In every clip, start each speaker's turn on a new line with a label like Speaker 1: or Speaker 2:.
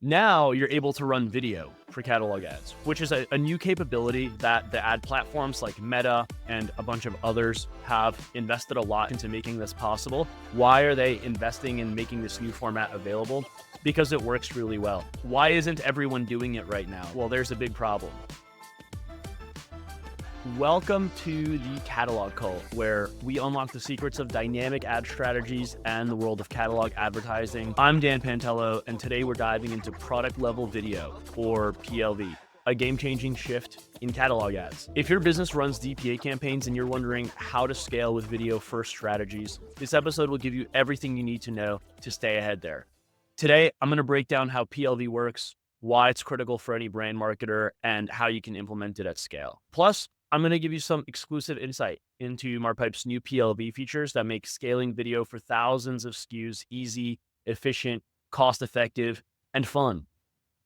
Speaker 1: Now you're able to run video for catalog ads, which is a new capability that the ad platforms like Meta and a bunch of others have invested a lot into making this possible. Why are they investing in making this new format available? Because it works really well. Why isn't everyone doing it right now? Well, there's a big problem. Welcome to the Catalog Cult, where we unlock the secrets of dynamic ad strategies and the world of catalog advertising. I'm Dan Pantelo, and today we're diving into product level video, or PLV, a game-changing shift in catalog ads. If your business runs DPA campaigns and you're wondering how to scale with video-first strategies, this episode will give you everything you need to know to stay ahead there. Today, I'm going to break down how PLV works, why it's critical for any brand marketer, and how you can implement it at scale. Plus, I'm going to give you some exclusive insight into Marpipe's new PLV features that make scaling video for thousands of SKUs easy, efficient, cost-effective, and fun.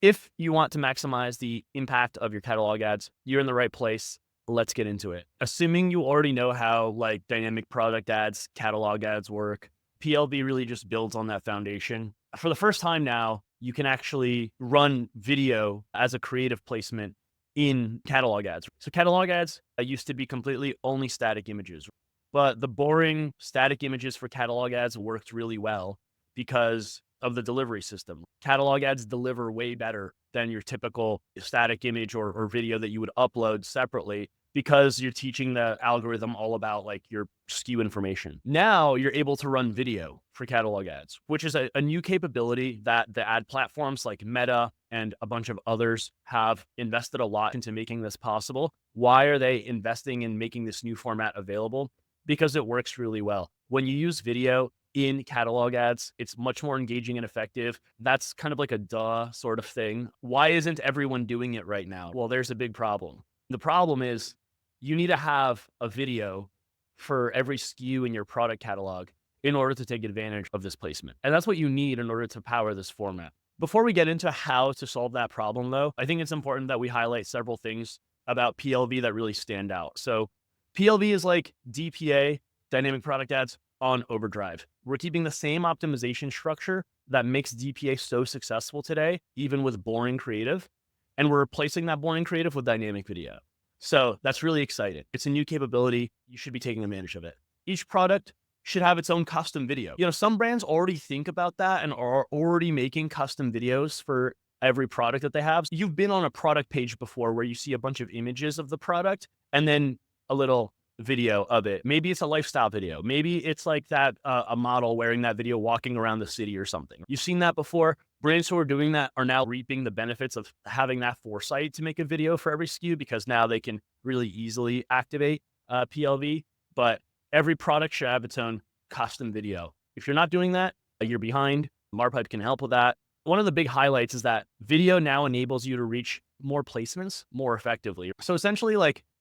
Speaker 1: If you want to maximize the impact of your catalog ads, you're in the right place. Let's get into it. Assuming you already know how dynamic product ads, catalog ads work, PLV really just builds on that foundation. For the first time now, you can actually run video as a creative placement in catalog ads. So catalog ads used to be completely only static images, but the boring static images for catalog ads worked really well because of the delivery system. Catalog ads deliver way better than your typical static image or video that you would upload separately, because you're teaching the algorithm all about your SKU information. Now you're able to run video for catalog ads, which is a new capability that the ad platforms like Meta and a bunch of others have invested a lot into making this possible. Why are they investing in making this new format available? Because it works really well. When you use video in catalog ads, it's much more engaging and effective. That's kind of like a duh sort of thing. Why isn't everyone doing it right now? Well, there's a big problem. The problem is you need to have a video for every SKU in your product catalog in order to take advantage of this placement. And that's what you need in order to power this format. Before we get into how to solve that problem, though, I think it's important that we highlight several things about PLV that really stand out. So PLV is like DPA, dynamic product ads, on overdrive. We're keeping the same optimization structure that makes DPA so successful today, even with boring creative, and we're replacing that boring creative with dynamic video. So that's really exciting. It's a new capability. You should be taking advantage of it. Each product should have its own custom video. Some brands already think about that and are already making custom videos for every product that they have. You've been on a product page before where you see a bunch of images of the product and then a little video of it. Maybe it's a lifestyle video. Maybe it's like that, a model wearing that video walking around the city or something. You've seen that before. Brands who are doing that are now reaping the benefits of having that foresight to make a video for every SKU, because now they can really easily activate PLV. But every product should have its own custom video. If you're not doing that, you're behind. Marpipe can help with that. One of the big highlights is that video now enables you to reach more placements more effectively. So essentially,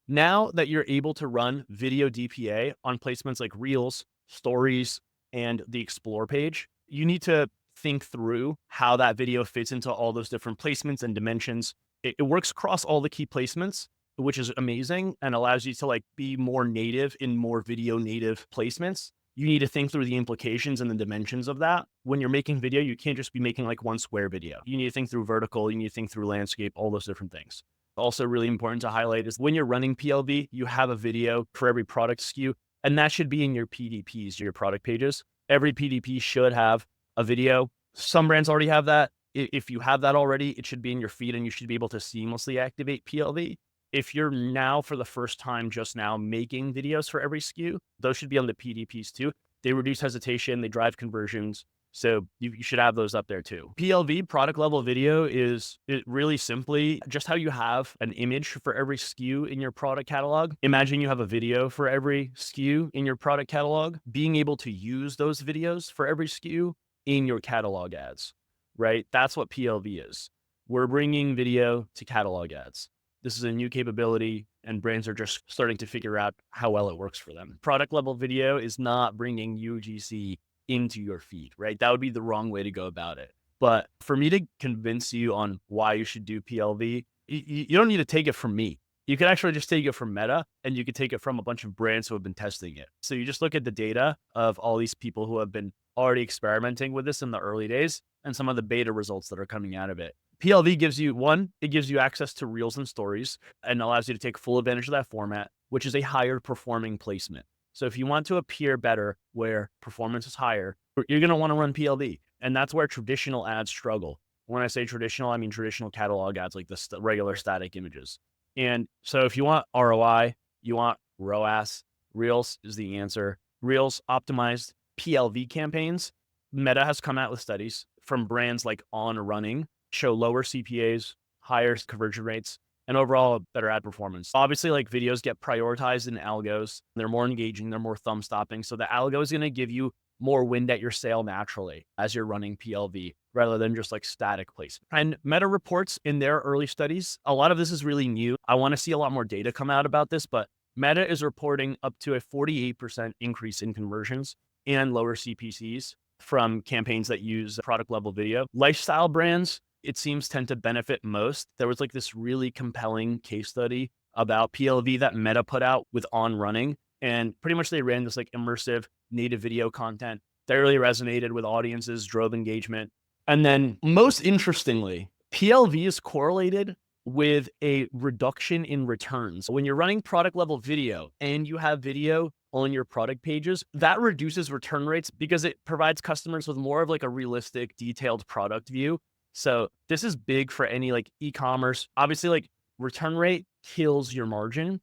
Speaker 1: now that you're able to run video DPA on placements like Reels, Stories, and the Explore page, you need to think through how that video fits into all those different placements and dimensions. It works across all the key placements, which is amazing and allows you to be more native in more video native placements. You need to think through the implications and the dimensions of that. When you're making video, you can't just be making one square video. You need to think through vertical, you need to think through landscape, all those different things. Also really important to highlight is when you're running PLV, you have a video for every product SKU, and that should be in your PDPs, your product pages. Every PDP should have a video. Some brands already have that. If you have that already, it should be in your feed and you should be able to seamlessly activate PLV. If you're now for the first time just now making videos for every SKU, those should be on the PDPs too. They reduce hesitation, they drive conversions. So you should have those up there too. PLV, product level video, is really simply just how you have an image for every SKU in your product catalog. Imagine you have a video for every SKU in your product catalog. Being able to use those videos for every SKU in your catalog ads, right? That's what PLV is. We're bringing video to catalog ads. This is a new capability, and brands are just starting to figure out how well it works for them. Product level video is not bringing UGC into your feed, right? That would be the wrong way to go about it. But for me to convince you on why you should do PLV, you don't need to take it from me. You could actually just take it from Meta, and you could take it from a bunch of brands who have been testing it. So you just look at the data of all these people who have been already experimenting with this in the early days and some of the beta results that are coming out of it. PLV gives you it gives you access to reels and stories and allows you to take full advantage of that format, which is a higher performing placement. So if you want to appear better where performance is higher, you're going to want to run PLV. And that's where traditional ads struggle. When I say traditional, I mean traditional catalog ads, like the regular static images. And so if you want ROI, you want ROAS, Reels is the answer. Reels optimized PLV campaigns. Meta has come out with studies from brands like On Running, show lower CPAs, higher conversion rates, and overall better ad performance. Obviously, like videos get prioritized in algos. They're more engaging, they're more thumb stopping. So the algo is going to give you more wind at your sail naturally as you're running PLV rather than just like static placement. And Meta reports in their early studies, a lot of this is really new. I want to see a lot more data come out about this, but Meta is reporting up to a 48% increase in conversions and lower CPCs from campaigns that use product level video. Lifestyle brands, it seems, tend to benefit most. There was like this really compelling case study about PLV that Meta put out with On Running. And pretty much they ran this like immersive native video content that really resonated with audiences, drove engagement. And then most interestingly, PLV is correlated with a reduction in returns. When you're running product level video and you have video on your product pages, that reduces return rates because it provides customers with more of like a realistic, detailed product view. So this is big for any like e-commerce. Obviously, like return rate kills your margin.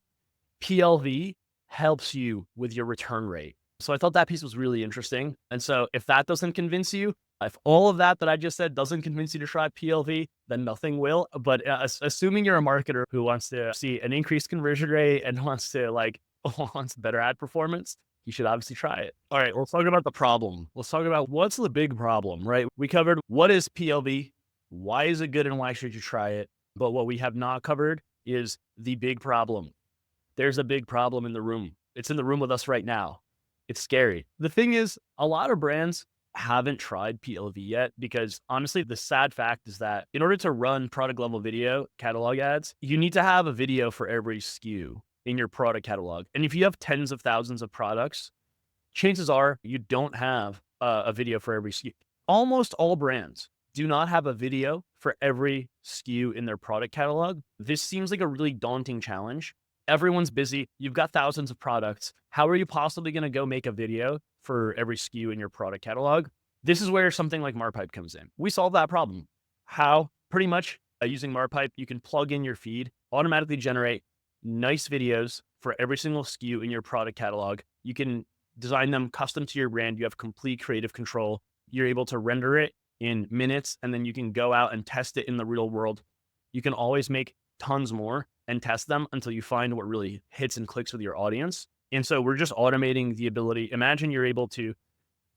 Speaker 1: PLV helps you with your return rate. So I thought that piece was really interesting. And so if that doesn't convince you, if all of that I just said doesn't convince you to try PLV, then nothing will. But assuming you're a marketer who wants to see an increased conversion rate and wants better ad performance, you should obviously try it. All right, let's talk about the problem. Let's talk about what's the big problem, right? We covered what is PLV, why is it good, and why should you try it? But what we have not covered is the big problem. There's a big problem in the room. It's in the room with us right now. It's scary. The thing is, a lot of brands haven't tried PLV yet because honestly, the sad fact is that in order to run product level video catalog ads, you need to have a video for every SKU in your product catalog. And if you have tens of thousands of products, chances are you don't have a video for every SKU. Almost all brands do not have a video for every SKU in their product catalog. This seems like a really daunting challenge. Everyone's busy. You've got thousands of products. How are you possibly going to go make a video for every SKU in your product catalog? This is where something like Marpipe comes in. We solve that problem. How? Pretty much using Marpipe, you can plug in your feed, automatically generate nice videos for every single SKU in your product catalog. You can design them custom to your brand. You have complete creative control. You're able to render it in minutes, and then you can go out and test it in the real world. You can always make tons more and test them until you find what really hits and clicks with your audience. And so we're just automating the ability. Imagine you're able to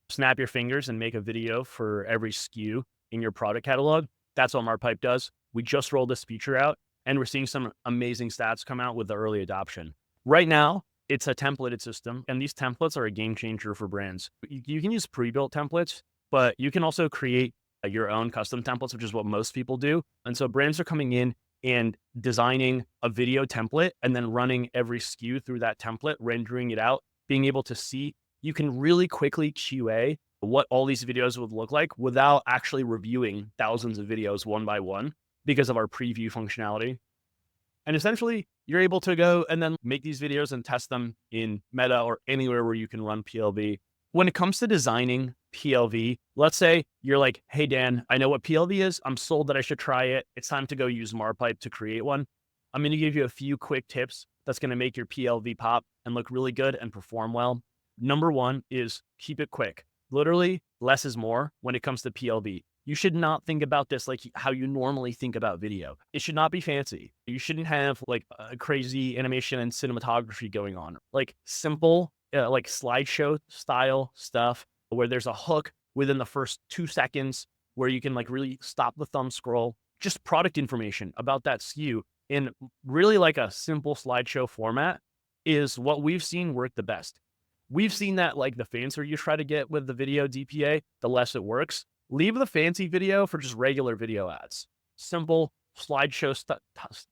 Speaker 1: snap your fingers and make a video for every SKU in your product catalog. That's what Marpipe does. We just rolled this feature out and we're seeing some amazing stats come out with the early adoption. Right now, it's a templated system, and these templates are a game changer for brands. You can use pre-built templates, but you can also create your own custom templates, which is what most people do. And so brands are coming in and designing a video template and then running every SKU through that template, rendering it out, being able to see. You can really quickly QA what all these videos would look like without actually reviewing thousands of videos one by one because of our preview functionality. And essentially, you're able to go and then make these videos and test them in Meta or anywhere where you can run PLV. When it comes to designing PLV, let's say you're like, hey, Dan, I know what PLV is. I'm sold that I should try it. It's time to go use Marpipe to create one. I'm going to give you a few quick tips that's going to make your PLV pop and look really good and perform well. Number one is keep it quick. Literally, less is more when it comes to PLV. You should not think about this like how you normally think about video. It should not be fancy. You shouldn't have like a crazy animation and cinematography going on. Like simple, like slideshow style stuff where there's a hook within the first 2 seconds where you can like really stop the thumb scroll. Just product information about that SKU in really like a simple slideshow format is what we've seen work the best. We've seen that like the fancier you try to get with the video DPA, the less it works. Leave the fancy video for just regular video ads. Simple slideshow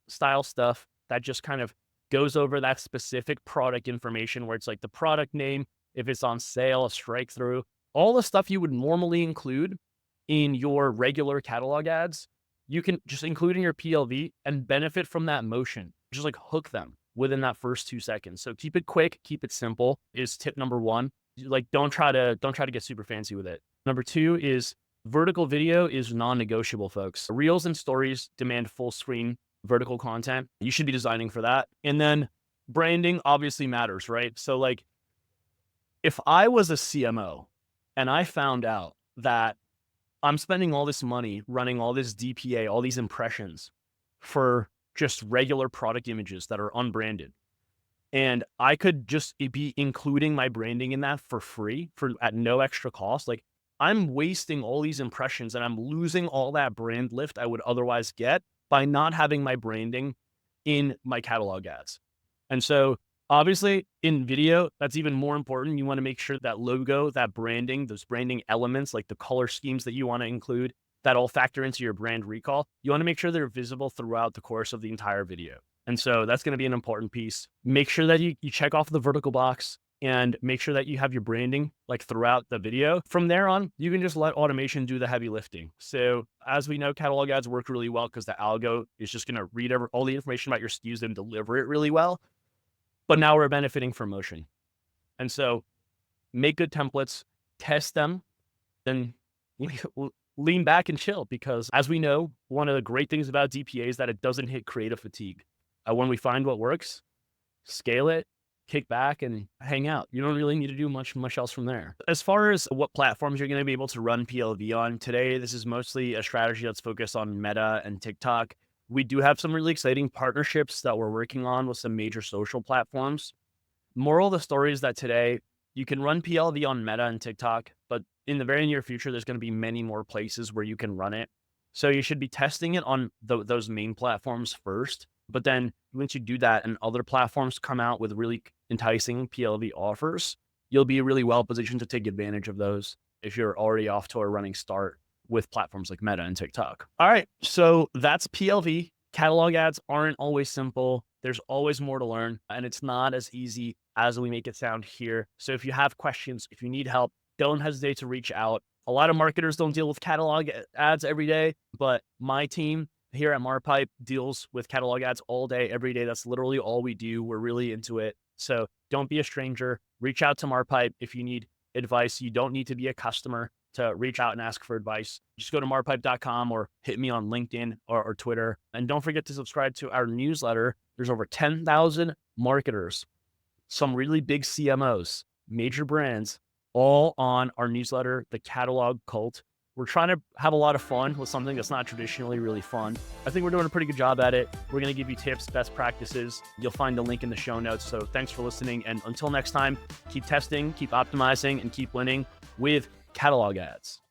Speaker 1: style stuff that just kind of goes over that specific product information where it's like the product name, if it's on sale, a strike through, All the stuff you would normally include in your regular catalog ads, you can just include in your PLV and benefit from that motion. Just like hook them within that first 2 seconds. So keep it quick, keep it simple is tip number one. Like don't try to get super fancy with it. Number two is vertical video is non-negotiable, folks. Reels and stories demand full screen vertical content. You should be designing for that. And then branding obviously matters, right? So like if I was a CMO and I found out that I'm spending all this money running all this DPA, all these impressions for just regular product images that are unbranded, and I could just be including my branding in that for free for at no extra cost. Like I'm wasting all these impressions and I'm losing all that brand lift I would otherwise get by not having my branding in my catalog ads. And so obviously in video, that's even more important. You want to make sure that logo, that branding, those branding elements, like the color schemes that you want to include, that all factor into your brand recall. You want to make sure they're visible throughout the course of the entire video. And so that's going to be an important piece. Make sure that you check off the vertical box and make sure that you have your branding like throughout the video. From there on, you can just let automation do the heavy lifting. So as we know, catalog ads work really well because the algo is just going to read all the information about your SKUs and deliver it really well. But now we're benefiting from motion. And so make good templates, test them, then lean back and chill, because as we know, one of the great things about DPA is that it doesn't hit creative fatigue. When we find what works, scale it, kick back and hang out. You don't really need to do much else from there. As far as what platforms you're going to be able to run PLV on today, this is mostly a strategy that's focused on Meta and TikTok. We do have some really exciting partnerships that we're working on with some major social platforms. Moral of the story is that today you can run PLV on Meta and TikTok, but in the very near future, there's going to be many more places where you can run it. So you should be testing it on those main platforms first. But then once you do that and other platforms come out with really enticing PLV offers, you'll be really well positioned to take advantage of those if you're already off to a running start with platforms like Meta and TikTok. All right, so that's PLV. Catalog ads aren't always simple. There's always more to learn, and it's not as easy as we make it sound here. So if you have questions, if you need help, don't hesitate to reach out. A lot of marketers don't deal with catalog ads every day, but my team here at Marpipe deals with catalog ads all day, every day. That's literally all we do. We're really into it. So don't be a stranger. Reach out to Marpipe if you need advice. You don't need to be a customer to reach out and ask for advice. Just go to marpipe.com or hit me on LinkedIn or Twitter. And don't forget to subscribe to our newsletter. There's over 10,000 marketers, some really big CMOs, major brands, all on our newsletter, The Catalog Cult. We're trying to have a lot of fun with something that's not traditionally really fun. I think we're doing a pretty good job at it. We're going to give you tips, best practices. You'll find the link in the show notes. So thanks for listening. And until next time, keep testing, keep optimizing, and keep winning with catalog ads.